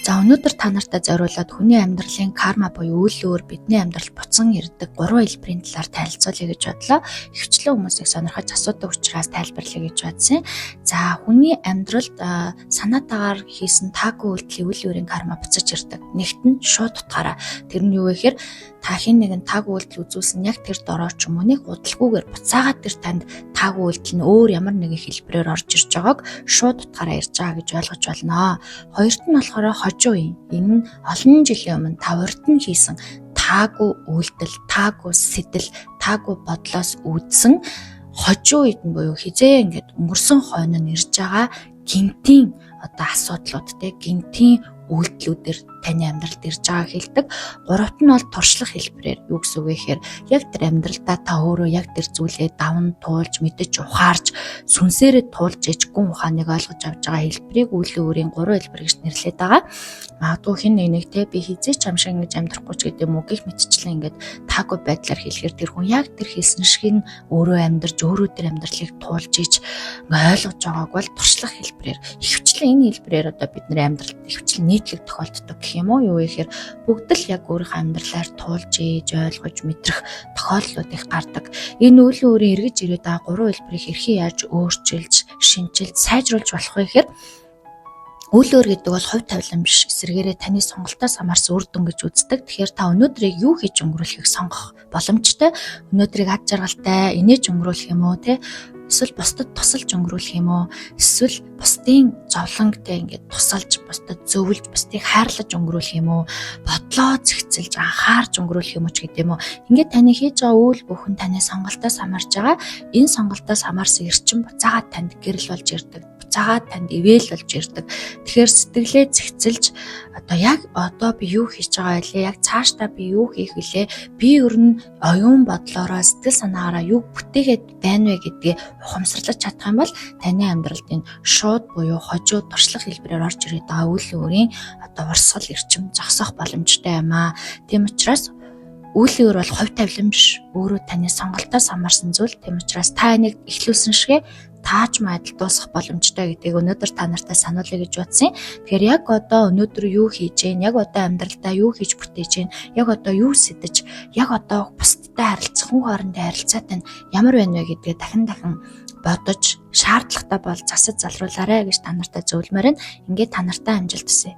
За өнөөдөр та нартай зориулаад хүний амьдралын карма буюу үйл өөр бидний амьдралд буцан ирдэг 3 хэлбэрийн талаар танилцуулъя гэж бодлоо. Хөвчлэн хүмүүсийг сонирхож асуудаг учраас тайлбарлая гэж бодсон. За хүний амьдралд санаатаагаар хийсэн таагүй үйлдэлийн үйл өөрийн карма буцаж ирдэг. Нэгт нь шууд утгаараа. Тэр нь юу вэ гэхээр та хэн нэгэн таагүй үйлдэл үзүүлсэн яг тэр дороо ч юм уу нэг удалгүйгээр буцаагаад тэр танд таагүй үйлдэл нь өөр ямар нэгэн хэлбэрээр орж ирж байгааг шууд утгаараа ирж байгаа гэж ойлгож болно. Хоёрт нь болохоор хожуу юм. Энэ нь олон жилийн өмнө та урд нь хийсэн таагүй үйлдэл, таагүй сэтэл, таагүй бодлоос үүдсэн хожуу үед нь буюу хизээ ингээд өнгөрсөн хойно нь ирж байгаа гинтийн асуудлууд те гинтийн үйлдэлүүдээр таны амьдралд ирж байгааг хэлдэг. Гуравт нь бол туршлах хэлбэрээр юу гэсэн үг вэ гэхээр яг тэр амьдралдаа та өөрөө яг тэр зүйлээ давн туулж мэдэж ухаарж сүнсээрээ туулж иж гүн ухааныг ойлгож авч байгаа хэлбэрийг үйл өөрийн 3 хэлбэр гэж нэрлэдэг байгаа. Магадгүй хэн нэг те би хизээч юм шиг ингэж амьдрахгүй ч гэдэг юм уу гэх мэтчлэн ингээд таагүй байдлаар хэлэхээр тэр хүн яг тэр хэлсэн шиг нь өөрөө амьдарч өөрөө тэр амьдралыг туулж иж ойлгож байгааг бол туршлах хэлбэрээр хөвчлэн энэ хэлбэрээр бидний амьдралд хөвчлэн нийтлэг тохиолддог гэх юм уу юу вэ гэхээр бүгд л яг өөрийнхөө амьдралаар туулж ээж ойлгож мэдрэх тохиолдлууд их гардаг. Энэ үйл өөрийн эргэж ирээд байгаа 3 хэлбэрийг хэрхэн яаж өөрчилж, шинжилж, сайжруулж болох вэ гэхээр үйл өөр гэдэг бол хувь тавилан биш. Эсвэргээрээ таны сонголтоос хамаарсан үр дүн гэж үздэг. Тэгэхээр та өнөөдрийг юу хийж өнгөрүүлэхийг сонгох боломжтой. Өнөөдрийг ад жаргалтай инээж өнгөрүүлэх юм уу те? Эсвэл бусдад тусалж өнгөрүүлэх юм уу? Эсвэл бусдын зовлонгтой ингээд тусалж, бусдад зөвлөж, бусдыг хайрлаж өнгөрүүлэх юм уу? Бодлоо зэгцэлж, анхаарч өнгөрүүлэх юм уу ч гэдэг юм уу? Ингээд таны хийж байгаа үйл бүхэн таны сонголтоос хамаарж байгаа. Энэ сонголтоос хамаарсан эрчим буцаагаад танд гэрэл болж ирдэг. Буцаагаад танд ивэл болж ирдэг. Тэгэхээр сэтгэлээ зэгцэлж одоо би юу хийж байгаа вэ? Яг цаашдаа би юу хийх вүлээ? Би ер нь оюун бодлороо сэтгэл санаагаараа юу бүтээгээд байна вэ гэдгийг ухамсарлаж чадах юм бол таны амьдралд энэ шууд буюу хожуу туршлах хэлбэрээр орж ирээд байгаа үйл өөрийн урсгал эрчим зогсоох боломжтой юм аа. Тийм учраас үйл өөр бол хувь тавилан биш. Өөрөө таны сонголтоос хамаарсан зүйл. Тийм учраас та энийг эхлүүлсэн шигэ тааж майдал дуусгах боломжтой гэдгийг өнөөдөр та нартай сануулъя гэж бодсон. Тэгэхээр яг одоо өнөөдөр юу хийж гэн, яг одоо амьдралдаа юу хийж бүтээж гэн, яг одоо юу сэтэж, яг одоо бусдтай харилцах, хүн хоорондын харилцаатай нь ямар байна вэ гэдгээ дахин бодож шаардлагатай бол засаж залруулаарай гэж та нартай зөвлөмөр нь. Ингээд та нартай амжилт хүсье.